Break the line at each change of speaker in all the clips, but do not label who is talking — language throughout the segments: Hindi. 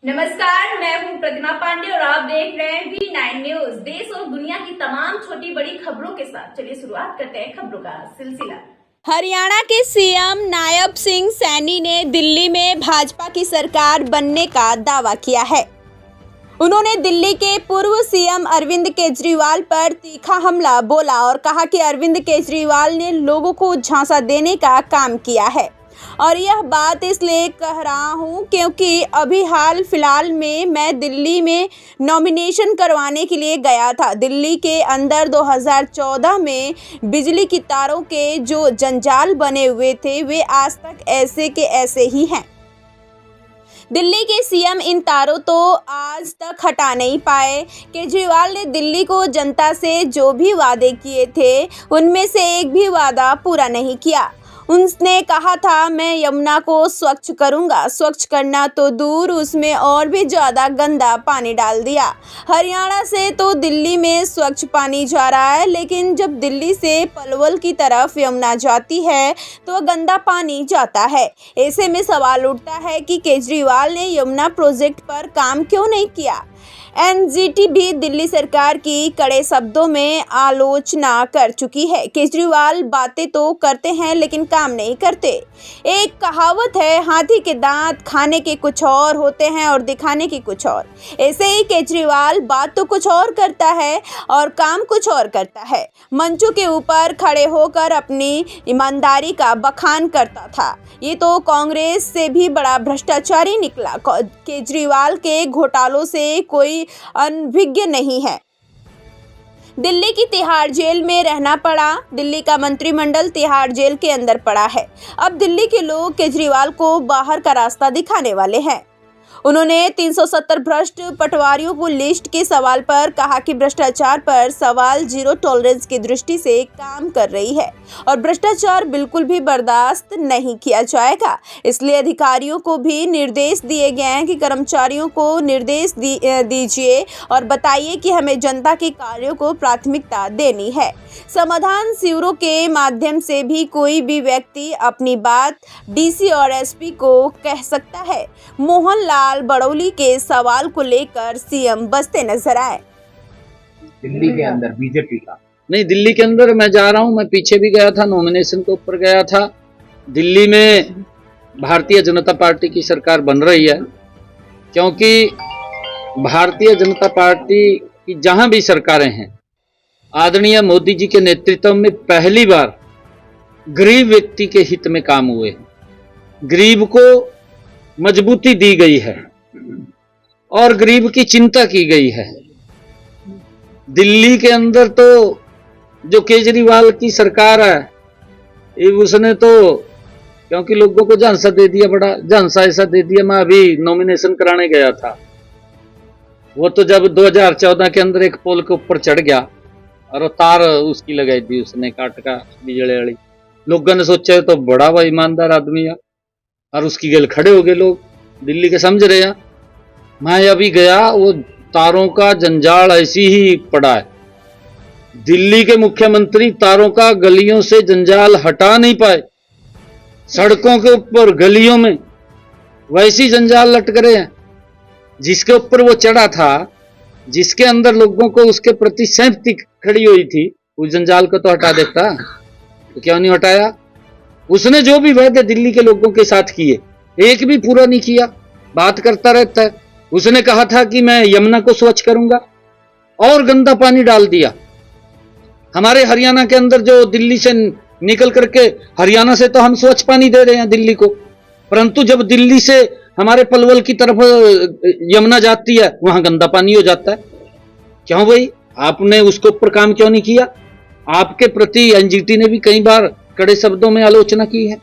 नमस्कार, मैं हूं प्रतिमा पांडे और आप देख रहे हैं V9 न्यूज। देश और दुनिया की तमाम छोटी बड़ी खबरों के साथ चलिए शुरुआत करते हैं खबरों का सिलसिला।
हरियाणा के सीएम नायब सिंह सैनी ने दिल्ली में भाजपा की सरकार बनने का दावा किया है। उन्होंने दिल्ली के पूर्व सीएम अरविंद केजरीवाल पर तीखा हमला बोला और कहा कि अरविंद केजरीवाल ने लोगों को झांसा देने का काम किया है और यह बात इसलिए कह रहा हूं क्योंकि अभी हाल फिलहाल में मैं दिल्ली में नॉमिनेशन करवाने के लिए गया था। दिल्ली के अंदर 2014 में बिजली की तारों के जो जंजाल बने हुए थे वे आज तक ऐसे के ऐसे ही हैं। दिल्ली के सीएम इन तारों तो आज तक हटा नहीं पाए। केजरीवाल ने दिल्ली को जनता से जो भी वादे किए थे उनमें से एक भी वादा पूरा नहीं किया। उसने कहा था मैं यमुना को स्वच्छ करूंगा, स्वच्छ करना तो दूर उसमें और भी ज़्यादा गंदा पानी डाल दिया। हरियाणा से तो दिल्ली में स्वच्छ पानी जा रहा है, लेकिन जब दिल्ली से पलवल की तरफ यमुना जाती है तो गंदा पानी जाता है। ऐसे में सवाल उठता है कि केजरीवाल ने यमुना प्रोजेक्ट पर काम क्यों नहीं किया। एनजीटी भी दिल्ली सरकार की कड़े शब्दों में आलोचना कर चुकी है। केजरीवाल बातें तो करते हैं लेकिन काम नहीं करते। एक कहावत है, हाथी के दांत खाने के कुछ और होते हैं और दिखाने के कुछ और। ऐसे ही केजरीवाल बात तो कुछ और करता है और काम कुछ और करता है। मंचों के ऊपर खड़े होकर अपनी ईमानदारी का बखान करता था। ये तो कांग्रेस से भी बड़ा भ्रष्टाचारी निकला। केजरीवाल के घोटालों से कोई अनभिज्ञ नहीं है। दिल्ली की तिहाड़ जेल में रहना पड़ा। दिल्ली का मंत्रिमंडल तिहाड़ जेल के अंदर पड़ा है। अब दिल्ली के लोग केजरीवाल को बाहर का रास्ता दिखाने वाले हैं। उन्होंने 370 भ्रष्ट पटवारियों को लिस्ट के सवाल पर कहा कि भ्रष्टाचार पर सवाल जीरो टॉलरेंस की दृष्टि से काम कर रही है और भ्रष्टाचार बिल्कुल भी बर्दाश्त नहीं किया जाएगा। इसलिए अधिकारियों को भी निर्देश दिए गए हैं कि कर्मचारियों को निर्देश दीजिए और बताइए कि हमें जनता के कार्यों को प्राथमिकता देनी है। समाधान शिविरों के माध्यम से भी कोई भी व्यक्ति अपनी बात डीसी और एसपी को कह सकता है। मोहनलाल बड़ौली के सवाल को लेकर सीएम बसते नजर आए।
दिल्ली के अंदर बीजेपी का
नहीं, दिल्ली के अंदर मैं जा रहा हूं। मैं पीछे भी गया था, नॉमिनेशन के ऊपर गया था। दिल्ली में भारतीय जनता पार्टी की सरकार बन रही है, क्योंकि भारतीय जनता पार्टी की जहां भी सरकारें हैं, आदरणीय मोदी जी के नेतृत्व में पहली बार गरीब व्यक्ति के हित में काम हुए हैं। गरीब को मजबूती दी गई है और गरीब की चिंता की गई है। दिल्ली के अंदर तो जो केजरीवाल की सरकार है, उसने तो क्योंकि लोगों को झांसा दे दिया, बड़ा झांसा ऐसा दे दिया। मैं अभी नॉमिनेशन कराने गया था, वो तो जब 2014 के अंदर एक पोल के ऊपर चढ़ गया और वो तार उसकी लगाई दी उसने, काट का बिजली वाली। लोगों ने सोचा तो बड़ा हुआ ईमानदार आदमी है और उसकी गल खड़े हो गए लोग दिल्ली के, समझ रहे हैं। मैं अभी गया, वो तारों का जंजाल ऐसी ही पड़ा है। दिल्ली के मुख्यमंत्री तारों का गलियों से जंजाल हटा नहीं पाए। सड़कों के ऊपर गलियों में वैसी जंजाल लटक रहे हैं। जिसके ऊपर वो चढ़ा था, जिसके अंदर लोगों को उसके प्रति सहमति खड़ी हुई थी, उस जंजाल को तो हटा देता, तो क्यों नहीं हटाया। उसने जो भी वादे दिल्ली के लोगों के साथ किए, एक भी पूरा नहीं किया, बात करता रहता है। उसने कहा था कि मैं यमुना को स्वच्छ करूंगा और गंदा पानी डाल दिया। हमारे हरियाणा के अंदर जो दिल्ली से निकल करके, हरियाणा से तो हम स्वच्छ पानी दे रहे हैं दिल्ली को, परंतु जब दिल्ली से हमारे पलवल की तरफ यमुना जाती है, वहां गंदा पानी हो जाता है। क्यों भाई, आपने उसके ऊपर काम क्यों नहीं किया। आपके प्रति एनजीटी ने भी कई बार कड़े शब्दों में आलोचना की है,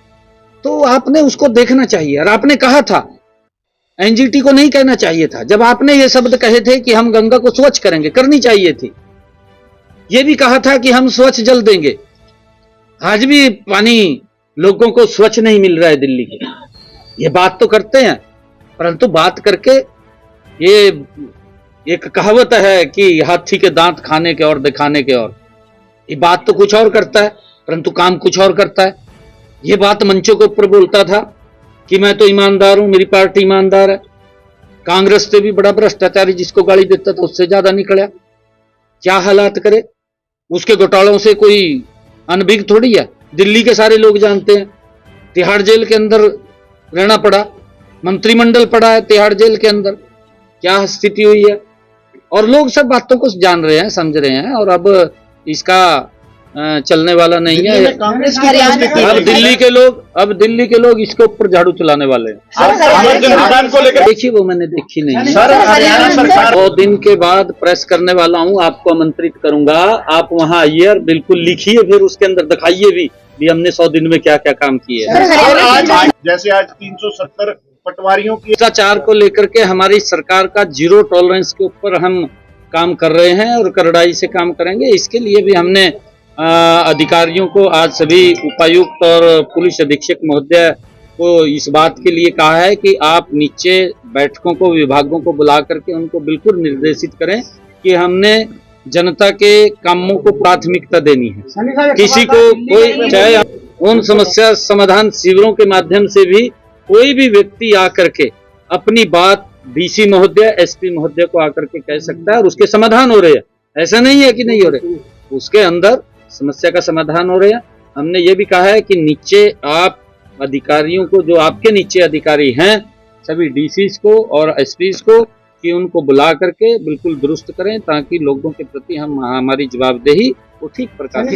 तो आपने उसको देखना चाहिए। और आपने कहा था, एनजीटी को नहीं कहना चाहिए था। जब आपने ये शब्द कहे थे कि हम गंगा को स्वच्छ करेंगे, करनी चाहिए थी। ये भी कहा था कि हम स्वच्छ जल देंगे। आज भी पानी लोगों को स्वच्छ नहीं मिल रहा है दिल्ली के। ये बात तो करते हैं, परंतु बात करके, ये एक कहावत है कि हाथी के दांत खाने के और दिखाने के और। ये बात तो कुछ और करता है, परंतु काम कुछ और करता है। ये बात मंचों के ऊपर बोलता था कि मैं तो ईमानदार हूं, मेरी पार्टी ईमानदार है, कांग्रेस से भी बड़ा भ्रष्टाचारी जिसको गाली देता था उससे ज्यादा निकला। क्या हालात करे, उसके घोटालों से कोई अनभिज्ञ थोड़ी है। दिल्ली के सारे लोग जानते हैं, तिहाड़ जेल के अंदर रहना पड़ा, मंत्रिमंडल पड़ा है तिहाड़ जेल के अंदर, क्या स्थिति हुई है। और लोग सब बातों को जान रहे हैं, समझ रहे हैं, और अब इसका चलने वाला नहीं है।
कांग्रेस की
अब दिल्ली के लोग इसके ऊपर झाड़ू चलाने वाले हैं। देखिए वो मैंने देखी नहीं
सर, हरियाणा सरकार
2 दिन के बाद प्रेस करने वाला हूं, आपको आमंत्रित करूंगा, आप वहां आइए और बिल्कुल लिखिए, फिर उसके अंदर दिखाइए भी हमने 100 दिन में क्या क्या काम किए हैं।
जैसे आज 370 पटवारियों की
भ्रष्टाचार को लेकर के हमारी सरकार का 0 टॉलरेंस के ऊपर हम काम कर रहे हैं और कड़ाई से काम करेंगे। इसके लिए भी हमने अधिकारियों को, आज सभी उपायुक्त और पुलिस अधीक्षक महोदय को इस बात के लिए कहा है कि आप नीचे बैठकों को, विभागों को बुला करके उनको बिल्कुल निर्देशित करें कि हमने जनता के कामों को प्राथमिकता देनी है। किसी को कोई, चाहे उन समस्या समाधान शिविरों के माध्यम से भी कोई भी व्यक्ति आकर के अपनी बात डीसी महोदय, एसपी महोदय को आकर के कह सकता है और उसके समाधान हो रहे हैं। ऐसा नहीं है कि नहीं हो रहे, उसके अंदर समस्या का समाधान हो रहे हैं। हमने ये भी कहा है कि नीचे आप अधिकारियों को, जो आपके नीचे अधिकारी हैं, सभी डीसीज को और एसपीज को, कि उनको बुला करके बिल्कुल दुरुस्त करें ताकि लोगों के प्रति हम हमारी जवाबदेही को ठीक प्रकार से